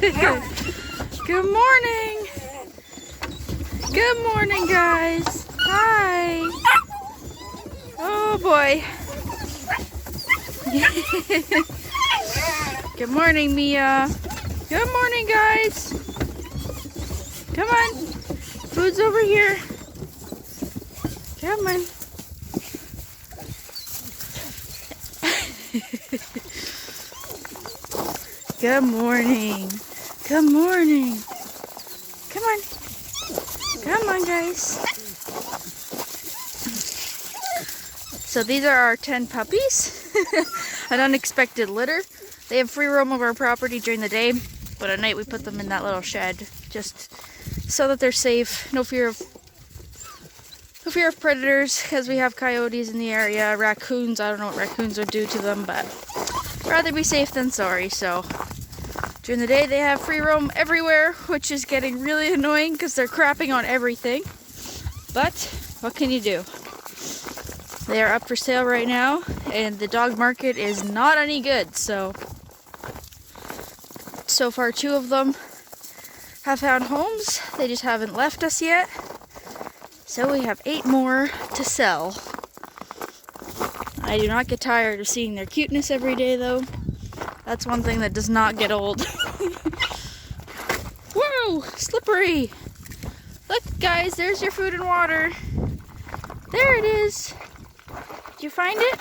Good morning. Good morning, guys. Hi. Oh boy. Good morning, Mia. Good morning, guys. Come on. Food's over here. Come on. Good morning. Good morning. Come on. Come on, guys. So these are our 10 puppies. An unexpected litter. They have free roam of our property during the day, but at night we put them in that little shed just so that they're safe. No fear of predators, because we have coyotes in the area, raccoons. I don't know what raccoons would do to them, but rather be safe than sorry. So during the day they have free roam everywhere, which is getting really annoying because they're crapping on everything. But what can you do? They are up for sale right now, and the dog market is not any good. So far 2 of them have found homes. They just haven't left us yet. So we have 8 more to sell. I do not get tired of seeing their cuteness every day, though. That's one thing that does not get old. Whoa! Slippery! Look, guys, there's your food and water. There it is. Did you find it?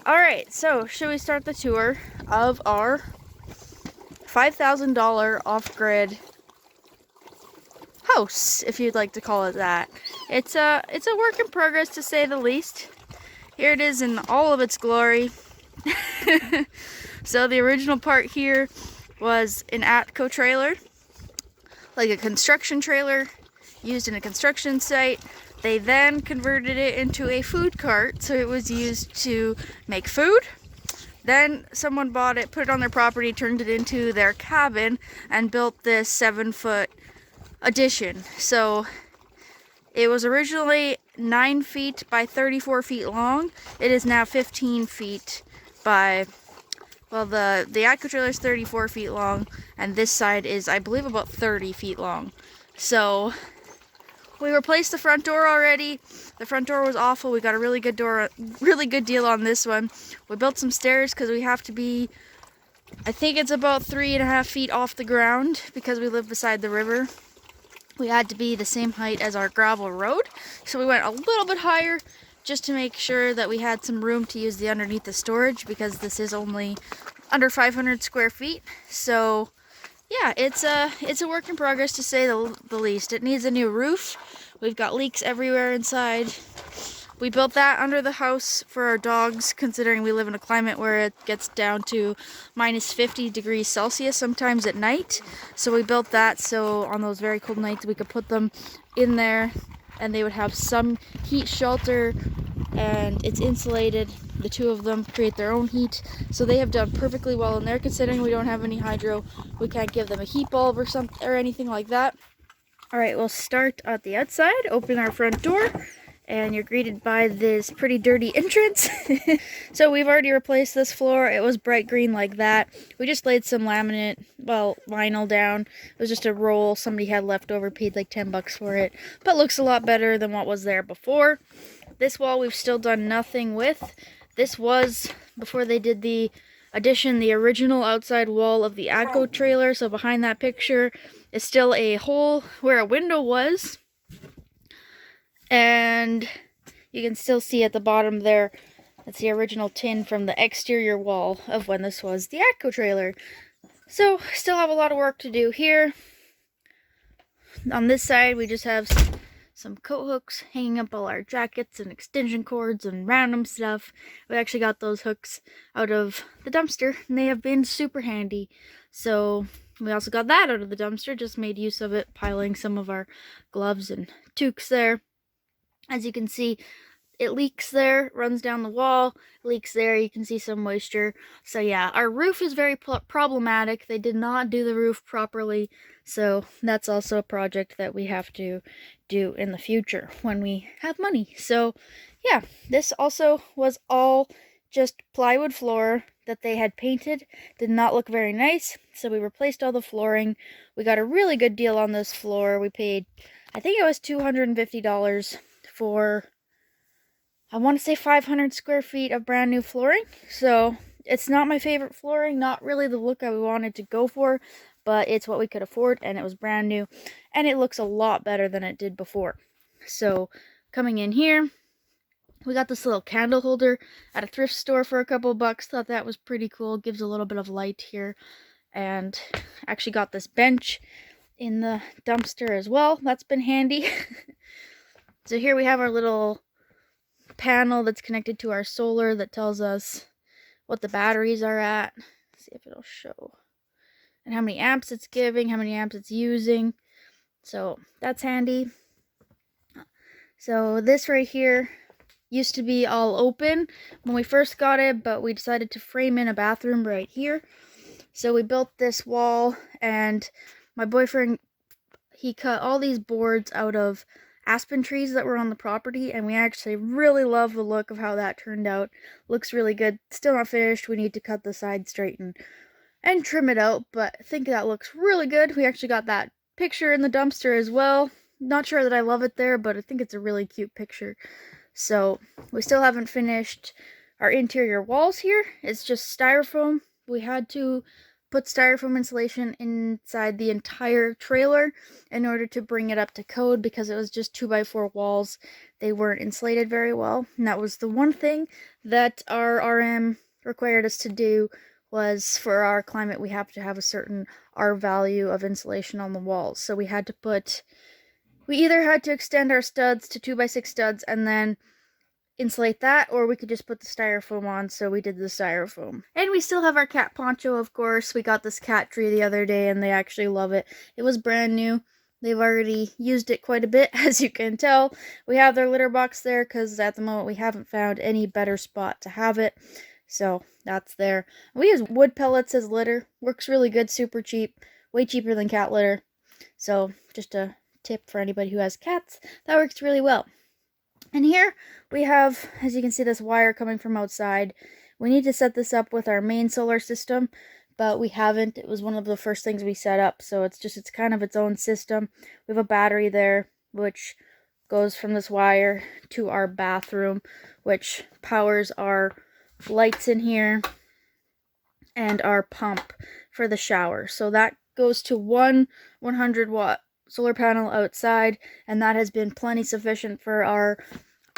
Alright, so should we start the tour of our $5,000 off-grid house, if you'd like to call it that. It's a work in progress, to say the least. Here it is in all of its glory. So the original part here was an Atco trailer, like a construction trailer used in a construction site. They then converted it into a food cart, so it was used to make food. Then someone bought it, put it on their property, turned it into their cabin, and built this 7-foot addition. So it was originally 9 feet by 34 feet long. It is now 15 feet by, well, the Atco trailer is 34 feet long, and this side is, I believe, about 30 feet long. So we replaced the front door already. The front door was awful. We got a really good deal on this one. We built some stairs because we have to be, I think it's about 3.5 feet off the ground because we live beside the river. We had to be the same height as our gravel road, so we went a little bit higher just to make sure that we had some room to use the underneath the storage, because this is only under 500 square feet. So yeah, it's a work in progress, to say the least. It needs a new roof. We've got leaks everywhere inside. We built that under the house for our dogs, considering we live in a climate where it gets down to minus 50 degrees Celsius sometimes at night. So we built that so on those very cold nights we could put them in there and they would have some heat shelter, and it's insulated. The 2 of them create their own heat, so they have done perfectly well in there, considering we don't have any hydro. We can't give them a heat bulb or something or anything like that. Alright, we'll start at the outside, open our front door, and you're greeted by this pretty dirty entrance. So we've already replaced this floor. It was bright green like that. We just laid some laminate, well, vinyl down. It was just a roll somebody had left over, paid like $10 for it, but looks a lot better than what was there before. This wall we've still done nothing with. This was, before they did the addition, the original outside wall of the Atco trailer. So behind that picture is still a hole where a window was. And you can still see at the bottom there, that's the original tin from the exterior wall of when this was the Atco trailer. So still have a lot of work to do here. On this side we just have some coat hooks hanging up all our jackets and extension cords and random stuff. We actually got those hooks out of the dumpster, and they have been super handy. So we also got that out of the dumpster, just made use of it, piling some of our gloves and toques there. As you can see, it leaks there, runs down the wall, leaks there, you can see some moisture. So yeah, our roof is very problematic. They did not do the roof properly, so that's also a project that we have to do in the future when we have money. So yeah, this also was all just plywood floor that they had painted. Did not look very nice, so we replaced all the flooring. We got a really good deal on this floor. We paid, I think it was $250 for, I want to say 500 square feet of brand new flooring. So it's not my favorite flooring, not really the look I wanted to go for, but it's what we could afford, and it was brand new, and it looks a lot better than it did before. So coming in here, we got this little candle holder at a thrift store for a couple bucks. Thought that was pretty cool. Gives a little bit of light here. And actually got this bench in the dumpster as well. That's been handy. So here we have our little panel that's connected to our solar that tells us what the batteries are at. Let's see if it'll show. And how many amps it's giving, how many amps it's using. So that's handy. So this right here used to be all open when we first got it, but we decided to frame in a bathroom right here. So we built this wall, and my boyfriend, he cut all these boards out of aspen trees that were on the property, and we actually really love the look of how that turned out. Looks really good. Still not finished. We need to cut the side straight and trim it out, but I think that looks really good. We actually got that picture in the dumpster as well. Not sure that I love it there, but I think it's a really cute picture. So we still haven't finished our interior walls here. It's just styrofoam. We had to put styrofoam insulation inside the entire trailer in order to bring it up to code, because it was just 2x4 walls. They weren't insulated very well, and that was the one thing that our RM required us to do. Was for our climate, we have to have a certain R value of insulation on the walls. So we had to put, we either had to extend our studs to 2x6 studs and then insulate that, or we could just put the styrofoam on. So we did the styrofoam. And we still have our cat poncho, of course. We got this cat tree the other day, and they actually love it. It was brand new. They've already used it quite a bit, as you can tell. We have their litter box there because at the moment we haven't found any better spot to have it. So that's there. We use wood pellets as litter. Works really good, super cheap. Way cheaper than cat litter. So just a tip for anybody who has cats. That works really well. And here we have, as you can see, this wire coming from outside. We need to set this up with our main solar system, but we haven't. It was one of the first things we set up. So it's kind of its own system. We have a battery there, which goes from this wire to our bathroom, which powers our lights in here and our pump for the shower. So that goes to one 100-watt solar panel outside, and that has been plenty sufficient for our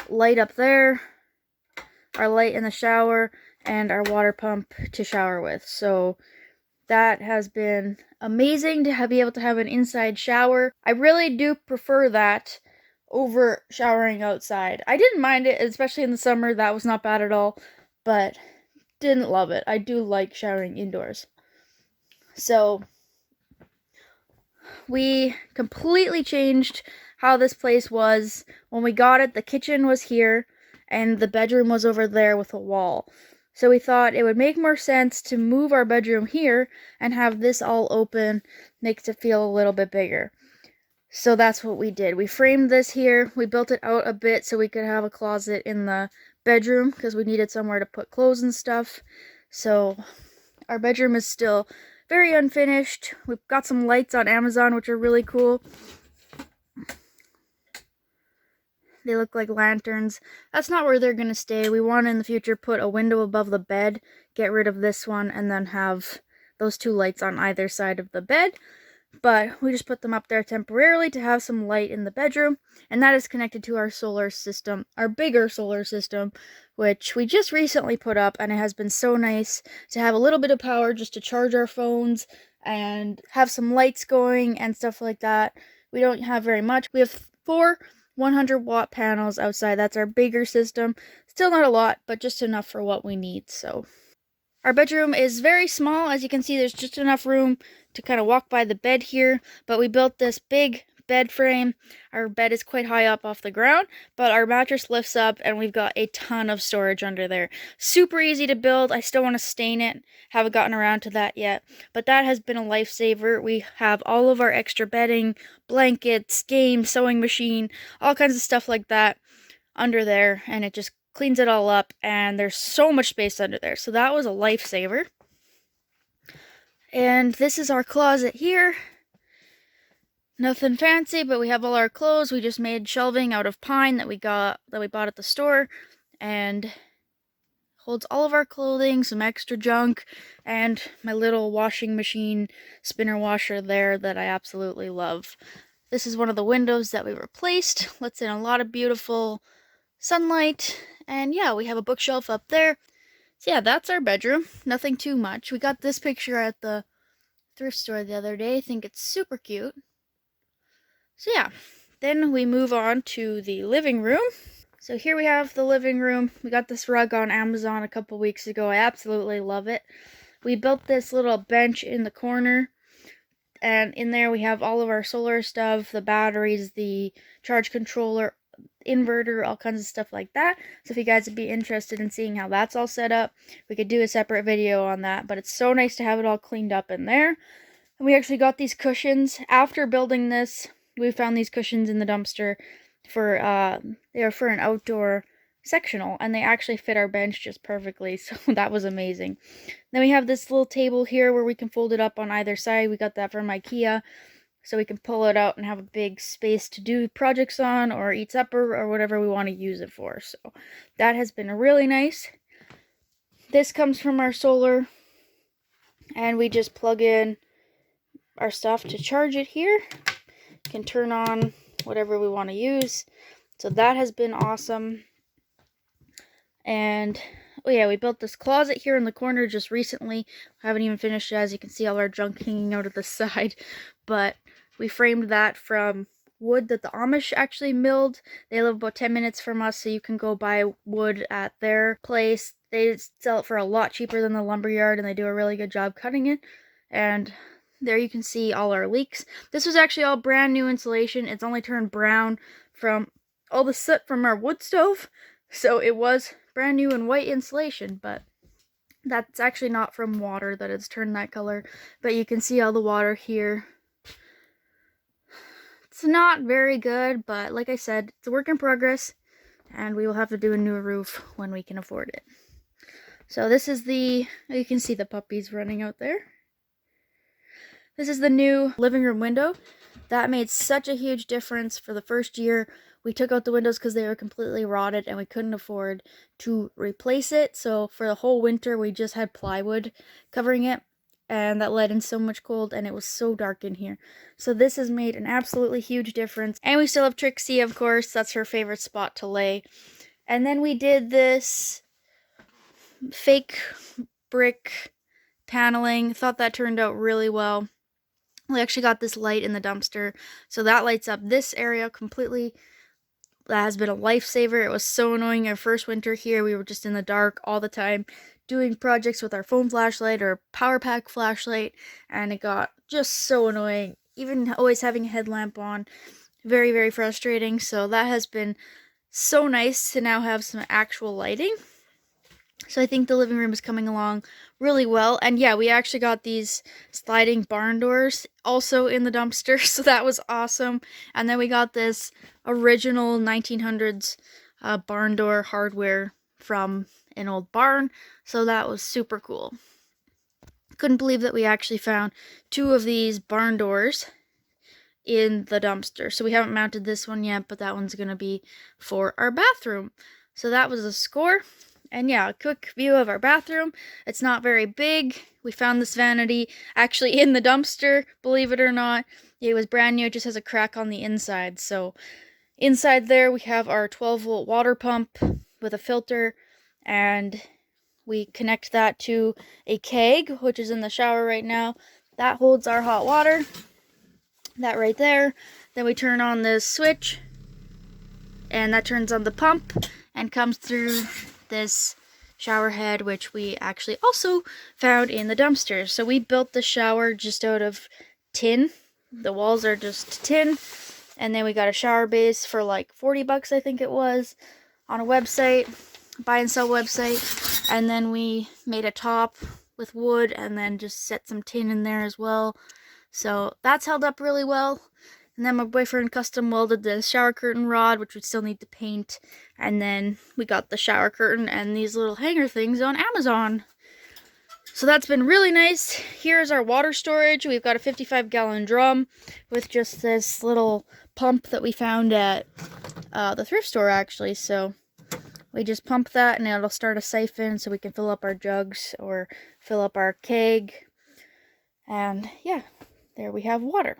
light up there, our light in the shower, and our water pump to shower with. So that has been amazing to be able to have an inside shower. I really do prefer that over showering outside. I didn't mind it, especially in the summer. That was not bad at all. But didn't love it. I do like showering indoors. So we completely changed how this place was. When we got it, the kitchen was here and the bedroom was over there with a wall. So we thought it would make more sense to move our bedroom here and have this all open. Makes it feel a little bit bigger. So that's what we did. We framed this here. We built it out a bit so we could have a closet in the bedroom because we needed somewhere to put clothes and stuff. So our bedroom is still very unfinished. We've got some lights on Amazon, which are really cool. They look like lanterns. That's not where they're going to stay. We want to, in the future, put a window above the bed, get rid of this one, and then have those two lights on either side of the bed. But we just put them up there temporarily to have some light in the bedroom. And that is connected to our solar system, our bigger solar system, which we just recently put up. And it has been so nice to have a little bit of power just to charge our phones and have some lights going and stuff like that. We don't have very much. We have 4 100-watt panels outside. That's our bigger system. Still not a lot, but just enough for what we need. So our bedroom is very small. As you can see, there's just enough room to kind of walk by the bed here, but we built this big bed frame. Our bed is quite high up off the ground, but our mattress lifts up and we've got a ton of storage under there. Super easy to build. I still want to stain it. Haven't gotten around to that yet, but that has been a lifesaver. We have all of our extra bedding, blankets, games, sewing machine, all kinds of stuff like that under there, and it just cleans it all up, and there's so much space under there. So that was a lifesaver. And this is our closet here. Nothing fancy, but we have all our clothes. We just made shelving out of pine that we bought at the store, and holds all of our clothing, some extra junk, and my little washing machine spinner washer there that I absolutely love. This is one of the windows that we replaced. Lets in a lot of beautiful sunlight, and yeah, we have a bookshelf up there. So yeah, that's our bedroom. Nothing too much. We got this picture at the thrift store the other day. I think it's super cute. So yeah, then we move on to the living room. So here we have the living room. We got this rug on Amazon a couple weeks ago. I absolutely love it. We built this little bench in the corner, and in there we have all of our solar stuff, the batteries, the charge controller, inverter, all kinds of stuff like that. So if you guys would be interested in seeing how that's all set up, we could do a separate video on that. But it's so nice to have it all cleaned up in there. And we actually got these cushions after building this. We found these cushions in the dumpster for they are for an outdoor sectional, and they actually fit our bench just perfectly, so that was amazing. Then we have this little table here where we can fold it up on either side. We got that from IKEA, so we can pull it out and have a big space to do projects on or eat supper or whatever we want to use it for. So that has been really nice. This comes from our solar, and we just plug in our stuff to charge it here. Can turn on whatever we want to use. So that has been awesome. And oh yeah, we built this closet here in the corner just recently. Haven't even finished it. As you can see, all our junk hanging out of the side. But we framed that from wood that the Amish actually milled. They live about 10 minutes from us, so you can go buy wood at their place. They sell it for a lot cheaper than the lumberyard, and they do a really good job cutting it. And there you can see all our leaks. This was actually all brand new insulation. It's only turned brown from all the soot from our wood stove. So it was brand new and white insulation, but that's actually not from water that it's turned that color. But you can see all the water here. It's not very good, but like I said, it's a work in progress, and we will have to do a new roof when we can afford it. So this is you can see the puppies running out there. This is the new living room window. That made such a huge difference for the first year. We took out the windows because they were completely rotted and we couldn't afford to replace it. So for the whole winter, we just had plywood covering it, and that let in so much cold, and it was so dark in here. So this has made an absolutely huge difference. And we still have Trixie, of course. That's her favorite spot to lay. And then we did this fake brick paneling. Thought that turned out really well. We actually got this light in the dumpster, so that lights up this area completely. That has been a lifesaver. It was so annoying our first winter here. We were just in the dark all the time doing projects with our phone flashlight or power pack flashlight, and it got just so annoying. Even always having a headlamp on, very, very frustrating. So that has been so nice to now have some actual lighting. So I think the living room is coming along really well. And yeah, we actually got these sliding barn doors also in the dumpster, so that was awesome. And then we got this original 1900s barn door hardware from an old barn, so that was super cool. Couldn't believe that we actually found 2 of these barn doors in the dumpster. So we haven't mounted this one yet, but that one's going to be for our bathroom. So that was a score. And yeah, a quick view of our bathroom. It's not very big. We found this vanity actually in the dumpster, believe it or not. It was brand new, it just has a crack on the inside. So inside there we have our 12-volt water pump with a filter, and we connect that to a keg, which is in the shower right now. That holds our hot water. That right there. Then we turn on this switch, and that turns on the pump and comes through this shower head, which we actually also found in the dumpster. So we built the shower just out of tin. The walls are just tin. And then we got a shower base for like 40 bucks, I think it was, on a website, buy and sell website. And then we made a top with wood and then just set some tin in there as well. So that's held up really well. And then my boyfriend custom welded the shower curtain rod, which we still need to paint. And then we got the shower curtain and these little hanger things on Amazon. So that's been really nice. Here's our water storage. We've got a 55-gallon drum with just this little pump that we found at the thrift store, actually. So we just pump that and it'll start a siphon so we can fill up our jugs or fill up our keg. And yeah, there we have water.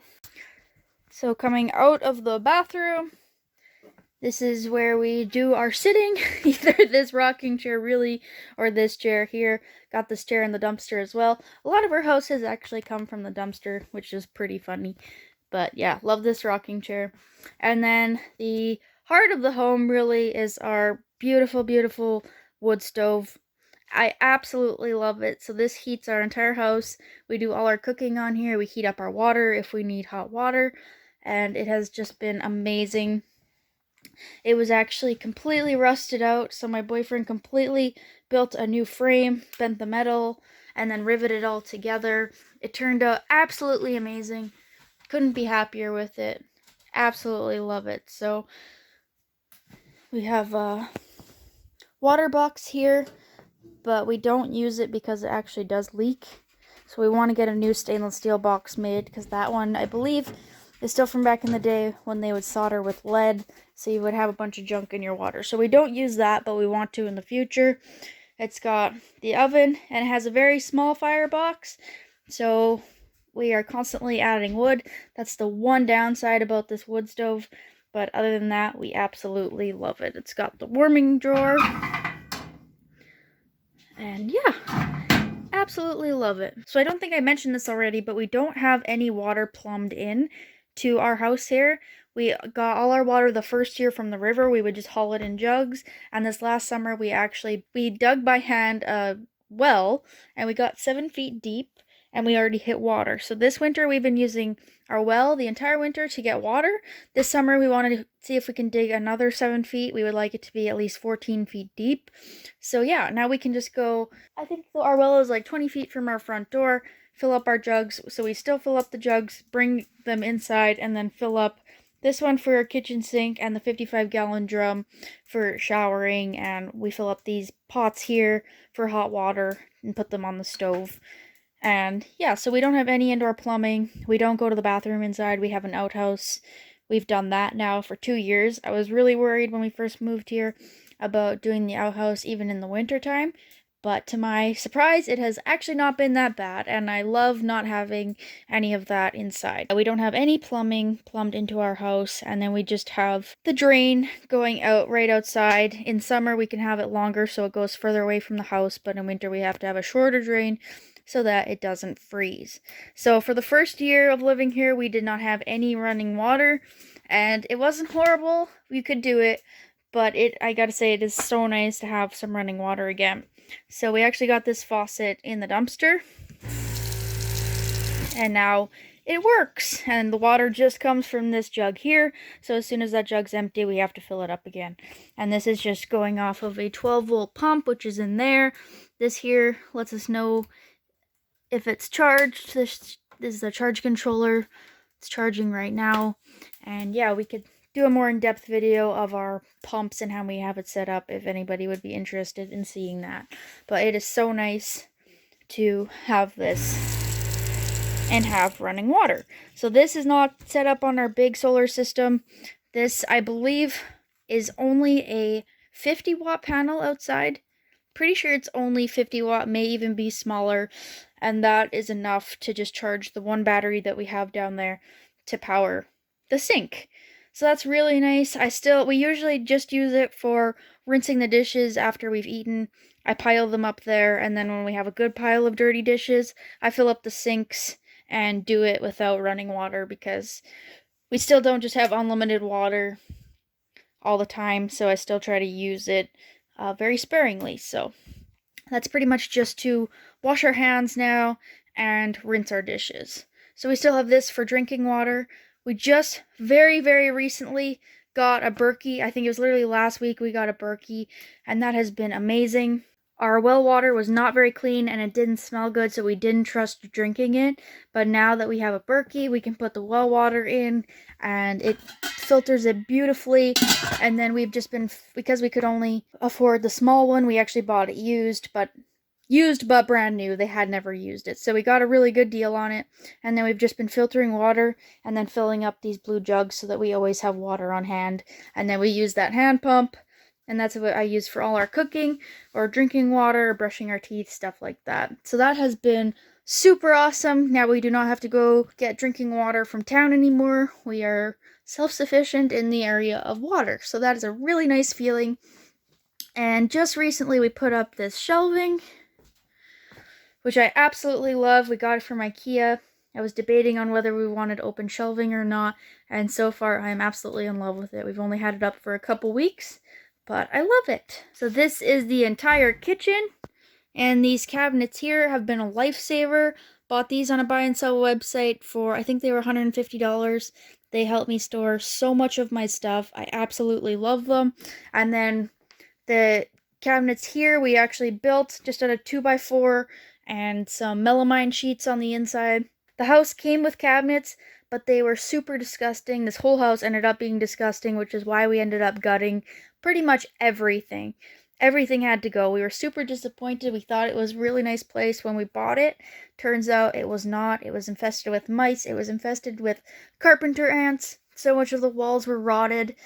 So coming out of the bathroom, this is where we do our sitting. Either this rocking chair really, or this chair here. Got this chair in the dumpster as well. A lot of our houses actually come from the dumpster, which is pretty funny. But yeah, love this rocking chair. And then the heart of the home really is our beautiful, beautiful wood stove. I absolutely love it. So this heats our entire house. We do all our cooking on here. We heat up our water if we need hot water. And it has just been amazing. It was actually completely rusted out, so my boyfriend completely built a new frame, bent the metal, and then riveted it all together. It turned out absolutely amazing. Couldn't be happier with it. Absolutely love it. So we have a water box here, but we don't use it because it actually does leak. So we want to get a new stainless steel box made, because that one, I believe, is still from back in the day when they would solder with lead, so you would have a bunch of junk in your water. So we don't use that, but we want to in the future. It's got the oven, and it has a very small firebox, so we are constantly adding wood. That's the one downside about this wood stove, but other than that, we absolutely love it. It's got the warming drawer, and yeah, absolutely love it. So I don't think I mentioned this already, but we don't have any water plumbed in to our house here. We got all our water the first year from the river. We would just haul it in jugs. And this last summer, we dug by hand a well, and we got 7 feet deep, and we already hit water. So this winter, we've been using our well the entire winter to get water. This summer, we wanted to see if we can dig another 7 feet. We would like it to be at least 14 feet deep. So yeah, now we can just go, I think our well is like 20 feet from our front door, fill up our jugs. So we still fill up the jugs, bring them inside, and then fill up this one for our kitchen sink and the 55-gallon drum for showering. And we fill up these pots here for hot water and put them on the stove. And yeah, so we don't have any indoor plumbing. We don't go to the bathroom inside. We have an outhouse. We've done that now for 2 years. I was really worried when we first moved here about doing the outhouse even in the winter time. But to my surprise, it has actually not been that bad, and I love not having any of that inside. We don't have any plumbing plumbed into our house, and then we just have the drain going out right outside. In summer, we can have it longer so it goes further away from the house, but in winter, we have to have a shorter drain so that it doesn't freeze. So for the first year of living here, we did not have any running water, and it wasn't horrible. We could do it, but I gotta say, it is so nice to have some running water again. So we actually got this faucet in the dumpster, and now it works, and the water just comes from this jug here. So as soon as that jug's empty, we have to fill it up again. And this is just going off of a 12-volt pump, which is in there. This here lets us know if it's charged. This is the charge controller. It's charging right now. And yeah, we could do a more in-depth video of our pumps and how we have it set up if anybody would be interested in seeing that. But it is so nice to have this and have running water. So this is not set up on our big solar system. This, I believe, is only a 50-watt panel outside. Pretty sure it's only 50 watt, may even be smaller, and that is enough to just charge the one battery that we have down there to power the sink. So that's really nice. We usually just use it for rinsing the dishes after we've eaten. I pile them up there, and then when we have a good pile of dirty dishes, I fill up the sinks and do it without running water, because we still don't just have unlimited water all the time, so I still try to use it very sparingly. So that's pretty much just to wash our hands now and rinse our dishes. So we still have this for drinking water. We just very, very recently got a Berkey. I think it was literally last week we got a Berkey, and that has been amazing. Our well water was not very clean, and it didn't smell good, so we didn't trust drinking it. But now that we have a Berkey, we can put the well water in, and it filters it beautifully. And then we've just been, because we could only afford the small one, we actually bought it used but brand new. They had never used it, so we got a really good deal on it. And then we've just been filtering water and then filling up these blue jugs so that we always have water on hand. And then we use that hand pump, and that's what I use for all our cooking or drinking water or brushing our teeth, stuff like that. So that has been super awesome. Now we do not have to go get drinking water from town anymore. We are self-sufficient in the area of water, so that is a really nice feeling. And just recently we put up this shelving, which I absolutely love. We got it from IKEA. I was debating on whether we wanted open shelving or not, and so far I am absolutely in love with it. We've only had it up for a couple weeks, but I love it. So this is the entire kitchen, and these cabinets here have been a lifesaver. Bought these on a buy and sell website for, I think they were $150. They help me store so much of my stuff. I absolutely love them. And then the cabinets here we actually built just out of 2x4 and some melamine sheets on the inside. The house came with cabinets, but they were super disgusting. This whole house ended up being disgusting, which is why we ended up gutting pretty much everything. Everything had to go. We were super disappointed. We thought it was a really nice place when we bought it. Turns out it was not. It was infested with mice. It was infested with carpenter ants. So much of the walls were rotted,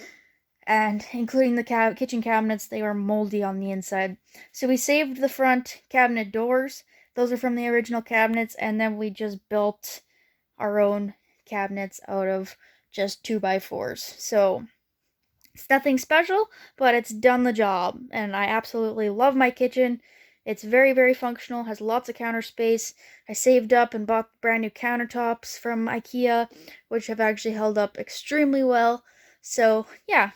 and including the kitchen cabinets, they were moldy on the inside. So we saved the front cabinet doors. Those are from the original cabinets, and then we just built our own cabinets out of just 2x4s. So it's nothing special, but it's done the job, and I absolutely love my kitchen. It's very, very functional, has lots of counter space. I saved up and bought brand new countertops from IKEA, which have actually held up extremely well. So, yeah,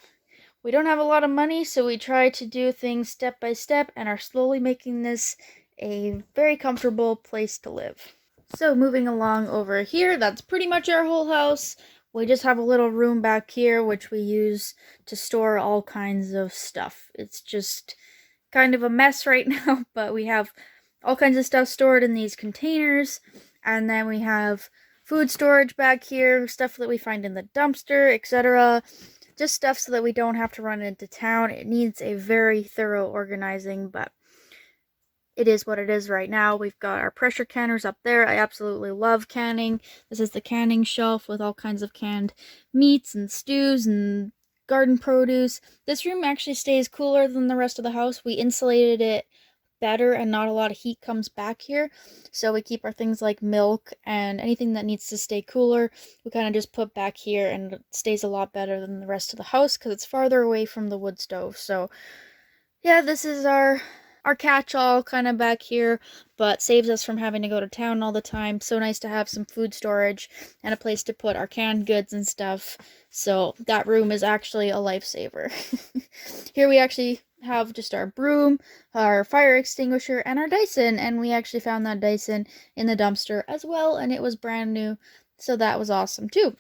we don't have a lot of money, so we try to do things step by step and are slowly making this a very comfortable place to live. So, moving along over here, that's pretty much our whole house. We just have a little room back here, which we use to store all kinds of stuff. It's just kind of a mess right now, but we have all kinds of stuff stored in these containers. And then we have food storage back here, stuff that we find in the dumpster, etc. Just stuff so that we don't have to run into town. It needs a very thorough organizing, but it is what it is right now. We've got our pressure canners up there. I absolutely love canning. This is the canning shelf with all kinds of canned meats and stews and garden produce. This room actually stays cooler than the rest of the house. We insulated it better and not a lot of heat comes back here. So we keep our things like milk and anything that needs to stay cooler. We kind of just put back here, and it stays a lot better than the rest of the house because it's farther away from the wood stove. So yeah, this is our catch-all kind of back here, but saves us from having to go to town all the time. So nice to have some food storage and a place to put our canned goods and stuff. So that room is actually a lifesaver. Here we actually have just our broom, our fire extinguisher, and our Dyson, and we actually found that Dyson in the dumpster as well, and it was brand new, so that was awesome too.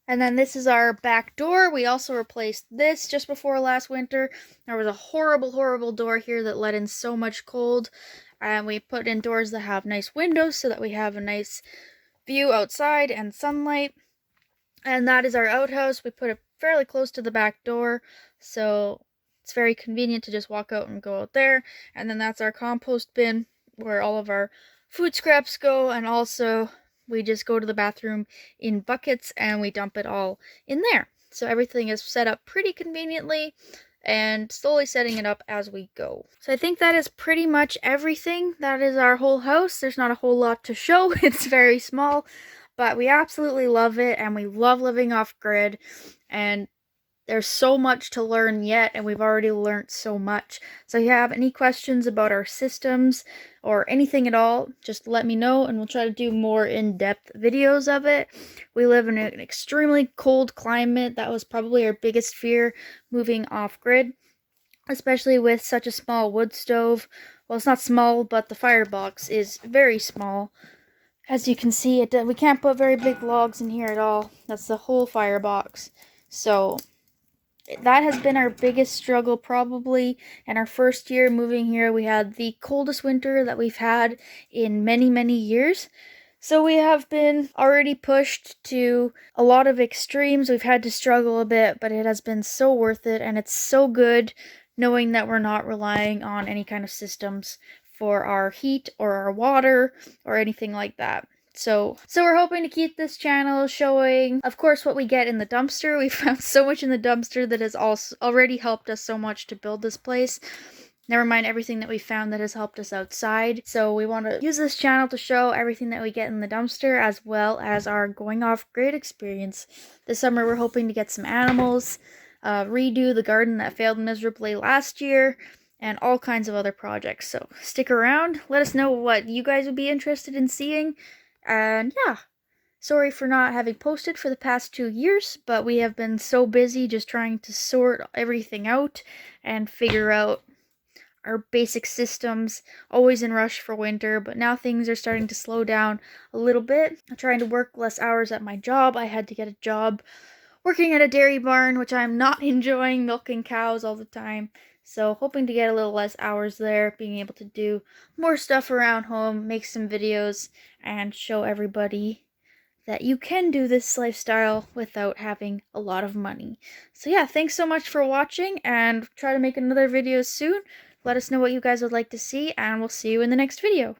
And then this is our back door. We also replaced this just before last winter. There was a horrible, horrible door here that let in so much cold. And we put in doors that have nice windows so that we have a nice view outside and sunlight. And that is our outhouse. We put it fairly close to the back door, so it's very convenient to just walk out and go out there. And then that's our compost bin where all of our food scraps go, and also we just go to the bathroom in buckets and we dump it all in there. So everything is set up pretty conveniently and slowly setting it up as we go. So I think that is pretty much everything. That is our whole house. There's not a whole lot to show. It's very small, but we absolutely love it, and we love living off grid, and there's so much to learn yet, and we've already learned so much. So if you have any questions about our systems or anything at all, just let me know, and we'll try to do more in-depth videos of it. We live in an extremely cold climate. That was probably our biggest fear, moving off-grid, especially with such a small wood stove. Well, it's not small, but the firebox is very small. As you can see, we can't put very big logs in here at all. That's the whole firebox. So that has been our biggest struggle probably. In our first year moving here, we had the coldest winter that we've had in many, many years. So we have been already pushed to a lot of extremes. We've had to struggle a bit, but it has been so worth it, and it's so good knowing that we're not relying on any kind of systems for our heat or our water or anything like that. So we're hoping to keep this channel showing, of course, what we get in the dumpster. We found so much in the dumpster that has also already helped us so much to build this place. Never mind everything that we found that has helped us outside. So we want to use this channel to show everything that we get in the dumpster, as well as our going off grid experience. This summer we're hoping to get some animals, redo the garden that failed miserably last year, and all kinds of other projects. So stick around, let us know what you guys would be interested in seeing, and yeah. Sorry for not having posted for the past 2 years, but we have been so busy just trying to sort everything out and figure out our basic systems, always in rush for winter, but now things are starting to slow down a little bit. I'm trying to work less hours at my job. I had to get a job working at a dairy barn, which I'm not enjoying, milking cows all the time. So hoping to get a little less hours there, being able to do more stuff around home, make some videos, and show everybody that you can do this lifestyle without having a lot of money. So yeah, thanks so much for watching, and try to make another video soon. Let us know what you guys would like to see, and we'll see you in the next video.